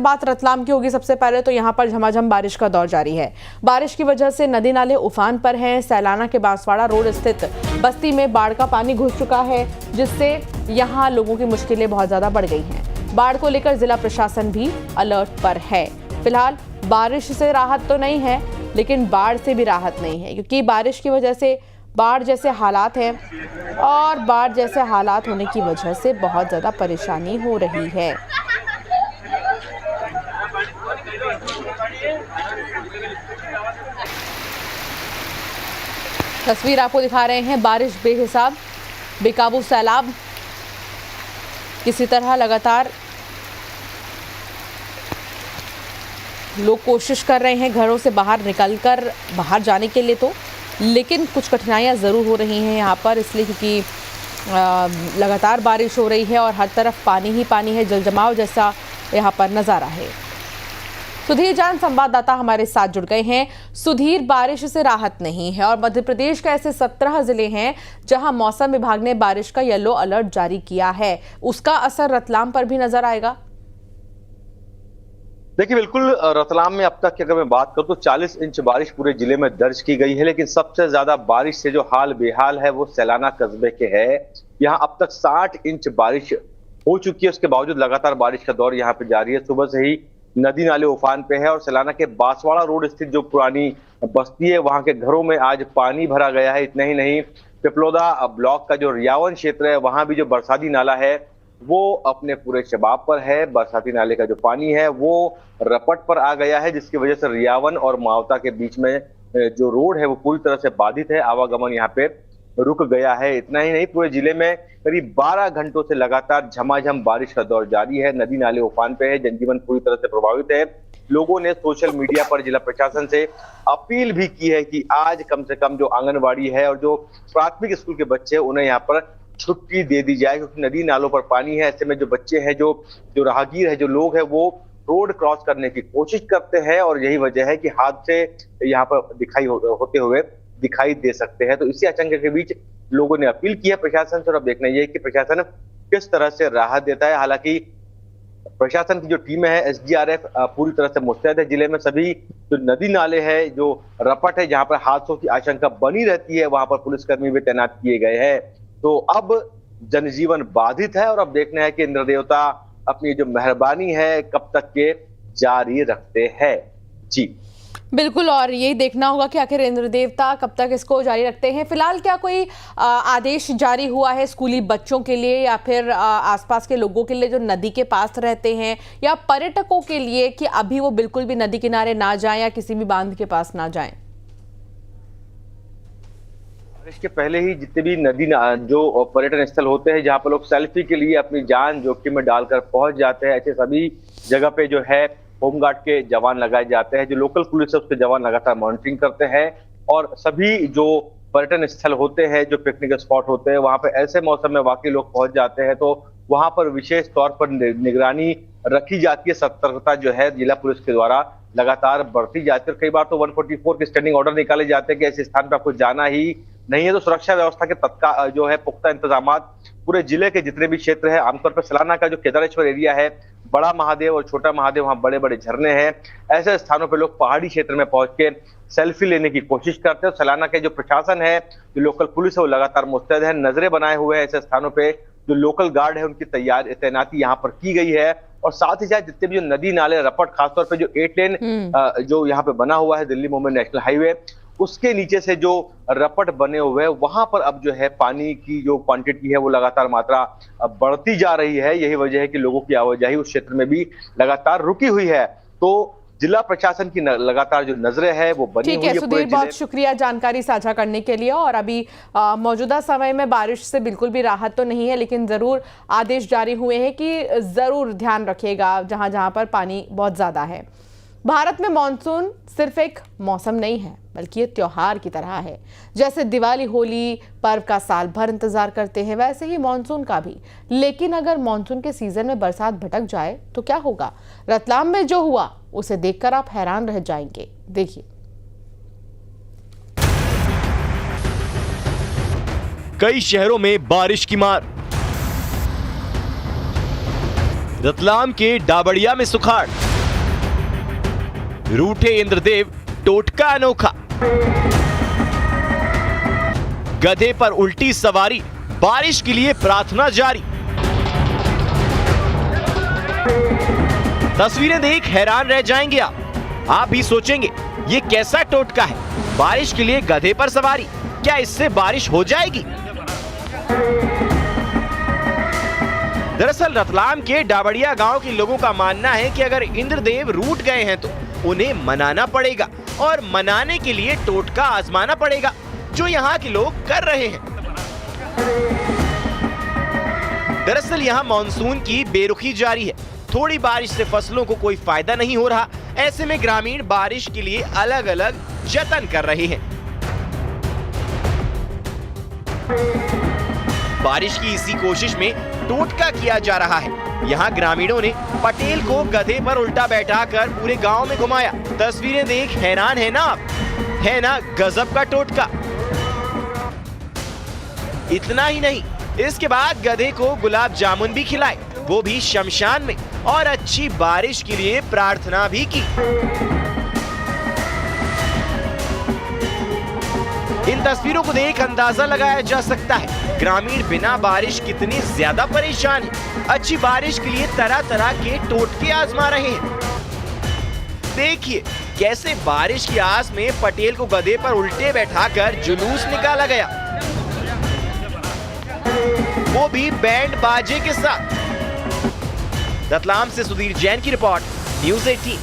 बात रतलाम की होगी। सबसे पहले तो यहाँ पर झमाझम बारिश का दौर जारी है। बारिश की वजह से नदी नाले उफान पर हैं। सैलाना के बांसवाड़ा रोड स्थित बस्ती में बाढ़ का पानी घुस चुका है, जिससे यहाँ लोगों की मुश्किलें बहुत ज्यादा बढ़ गई हैं। बाढ़ को लेकर जिला प्रशासन भी अलर्ट पर है। फिलहाल बारिश से राहत तो नहीं है, लेकिन बाढ़ से भी राहत नहीं है, क्योंकि बारिश की वजह से बाढ़ जैसे हालात हैं और बाढ़ जैसे हालात होने की वजह से बहुत ज्यादा परेशानी हो रही है। तस्वीर आपको दिखा रहे हैं। बारिश बेहिसाब, बेकाबू सैलाब किसी तरह लगातार लोग कोशिश कर रहे हैं घरों से बाहर निकलकर बाहर जाने के लिए, तो लेकिन कुछ कठिनाइयां ज़रूर हो रही हैं यहाँ पर, इसलिए क्योंकि लगातार बारिश हो रही है और हर तरफ पानी ही पानी है। जलजमाव जैसा यहाँ पर नज़ारा है। सुधीर जान संवाददाता हमारे साथ जुड़ गए हैं। सुधीर, बारिश से राहत नहीं है और मध्य प्रदेश के ऐसे 17 जिले हैं जहां मौसम विभाग ने बारिश का येलो अलर्ट जारी किया है। उसका असर रतलाम पर भी नजर आएगा? देखिए, बिल्कुल रतलाम में अब तक की अगर मैं बात करूं तो 40 इंच बारिश पूरे जिले में दर्ज की गई है, लेकिन सबसे ज्यादा बारिश से जो हाल बेहाल है वो सैलाना कस्बे के है। यहाँ अब तक 60 इंच बारिश हो चुकी है। उसके बावजूद लगातार बारिश का दौर यहाँ पे जारी है। सुबह से ही नदी नाले उफान पे है और सैलाना के बांसवाड़ा रोड स्थित जो पुरानी बस्ती है वहां के घरों में आज पानी भरा गया है। इतना ही नहीं, पिपलोदा ब्लॉक का जो रियावन क्षेत्र है वहां भी जो बरसाती नाला है वो अपने पूरे शबाब पर है। बरसाती नाले का जो पानी है वो रपट पर आ गया है, जिसकी वजह से रियावन और मावता के बीच में जो रोड है वो पूरी तरह से बाधित है। आवागमन यहाँ पे रुक गया है। इतना ही नहीं, पूरे जिले में करीब 12 घंटों से लगातार झमाझम बारिश का दौर जारी है। नदी नाले उफान पे है, जनजीवन पूरी तरह से प्रभावित है। लोगों ने सोशल मीडिया पर जिला प्रशासन से अपील भी की है कि आज कम से कम जो आंगनबाड़ी है और जो प्राथमिक स्कूल के बच्चे हैं उन्हें यहाँ पर छुट्टी दे दी जाए, क्योंकि नदी नालों पर पानी है। ऐसे में जो बच्चे हैं, जो राहगीर है, जो लोग हैं, वो रोड क्रॉस करने की कोशिश करते हैं और यही वजह है कि हादसे यहाँ पर होते हुए दिखाई दे सकते हैं। तो इसी आशंका के बीच लोगों ने अपील की है प्रशासन से और अब देखना यह है कि प्रशासन किस तरह से राहत देता है। हालांकि प्रशासन की जो टीमें है, एसडीआरएफ पूरी तरह से मुस्तैद है। जिले में सभी जो नदी नाले हैं, जो रपट है, जहां पर हादसों की आशंका बनी रहती है, वहां पर पुलिसकर्मी भी तैनात किए गए हैं। तो अब जनजीवन बाधित है और अब देखना है कि इंद्र देवता अपनी जो मेहरबानी है कब तक के जारी रखते हैं। जी बिल्कुल, और यही देखना होगा कि आखिर इंद्र देवता कब तक इसको जारी रखते हैं। फिलहाल क्या कोई आदेश जारी हुआ है स्कूली बच्चों के लिए या फिर आसपास के लोगों के लिए जो नदी के पास रहते हैं, या पर्यटकों के लिए कि अभी वो बिल्कुल भी नदी किनारे ना जाएं या किसी भी बांध के पास ना जाएं? इसके पहले ही जितने भी नदी जो पर्यटन स्थल होते हैं जहां पर लोग सेल्फी के लिए अपनी जान जोखिम में डालकर पहुंच जाते हैं, ऐसे सभी जगह पे जो है होमगार्ड के जवान लगाए जाते हैं। जो लोकल पुलिस है उसके जवान लगातार मॉनिटरिंग करते हैं और सभी जो पर्यटन स्थल होते हैं, जो पिकनिक स्पॉट होते हैं, वहां पे ऐसे मौसम में वाकई लोग पहुंच जाते हैं तो वहां पर विशेष तौर पर निगरानी रखी जाती है। सतर्कता जो है जिला पुलिस के द्वारा लगातार बढ़ती जाती है। कई बार तो 144 के स्टैंडिंग ऑर्डर निकाले जाते हैं कि ऐसे स्थान पर आपको जाना ही नहीं है। तो सुरक्षा व्यवस्था के तत्काल जो है पुख्ता इंतजाम पूरे जिले के जितने भी क्षेत्र है, आमतौर पर सैलाना का जो केदारेश्वर एरिया है, बड़ा महादेव और छोटा महादेव, वहाँ बड़े बड़े झरने हैं। ऐसे स्थानों पर लोग पहाड़ी क्षेत्र में पहुंच के सेल्फी लेने की कोशिश करते हैं। सैलाना के जो प्रशासन है, जो लोकल पुलिस है, वो लगातार मुस्तैद है, नजरें बनाए हुए हैं। ऐसे स्थानों पे जो लोकल गार्ड है उनकी तैनाती यहाँ पर की गई है और साथ ही साथ जितने भी जो नदी नाले रपट, खासतौर पर जो 8 लेन जो यहाँ पे बना हुआ है दिल्ली मुंबई नेशनल हाईवे, उसके नीचे से जो रपट बने हुए हैं वहां पर अब जो है पानी की जो क्वांटिटी है वो लगातार मात्रा बढ़ती जा रही है। यही वजह है कि लोगों की आवाजाही उस क्षेत्र में भी लगातार रुकी हुई है। तो जिला प्रशासन की लगातार जो नजरें है वो बनी हुई है। ठीक है सुधीर, बहुत शुक्रिया जानकारी साझा करने के लिए। और अभी मौजूदा समय में बारिश से बिल्कुल भी राहत तो नहीं है, लेकिन जरूर आदेश जारी हुए हैं कि जरूर ध्यान रखिएगा जहां जहां पर पानी बहुत ज्यादा है। भारत में मॉनसून सिर्फ एक मौसम नहीं है, बल्कि ये त्योहार की तरह है। जैसे दिवाली, होली पर्व का साल भर इंतजार करते हैं, वैसे ही मॉनसून का भी। लेकिन अगर मॉनसून के सीजन में बरसात भटक जाए तो क्या होगा? रतलाम में जो हुआ उसे देखकर आप हैरान रह जाएंगे। देखिए। कई शहरों में बारिश की मार। रतलाम के डाबड़िया में सुखाड़, रूठे इंद्रदेव टोटका अनोखा, गधे पर उल्टी सवारी, बारिश के लिए प्रार्थना जारी। तस्वीरें देख हैरान रह जाएंगे आप भी सोचेंगे ये कैसा टोटका है, बारिश के लिए गधे पर सवारी, क्या इससे बारिश हो जाएगी? दरअसल रतलाम के डाबड़िया गांव के लोगों का मानना है कि अगर इंद्रदेव रूठ गए हैं तो उन्हें मनाना पड़ेगा और मनाने के लिए टोटका आजमाना पड़ेगा, जो यहाँ के लोग कर रहे हैं। दरअसल यहाँ मानसून की बेरुखी जारी है, थोड़ी बारिश से फसलों को कोई फायदा नहीं हो रहा। ऐसे में ग्रामीण बारिश के लिए अलग अलग जतन कर रहे हैं। बारिश की इसी कोशिश में टोटका किया जा रहा है। यहाँ ग्रामीणों ने पटेल को गधे पर उल्टा बैठाकर पूरे गांव में घुमाया। तस्वीरें देख हैरान है ना आप, है ना गजब का टोटका। इतना ही नहीं, इसके बाद गधे को गुलाब जामुन भी खिलाए, वो भी शमशान में, और अच्छी बारिश के लिए प्रार्थना भी की। इन तस्वीरों को देख अंदाजा लगाया जा सकता है ग्रामीण बिना बारिश कितनी ज्यादा परेशान है। अच्छी बारिश के लिए तरह तरह के टोटके आजमा रहे हैं। देखिए कैसे बारिश की आस में पटेल को गधे पर उल्टे बैठाकर जुलूस निकाला गया, वो भी बैंड बाजे के साथ। रतलाम से सुधीर जैन की रिपोर्ट, न्यूज़ 18।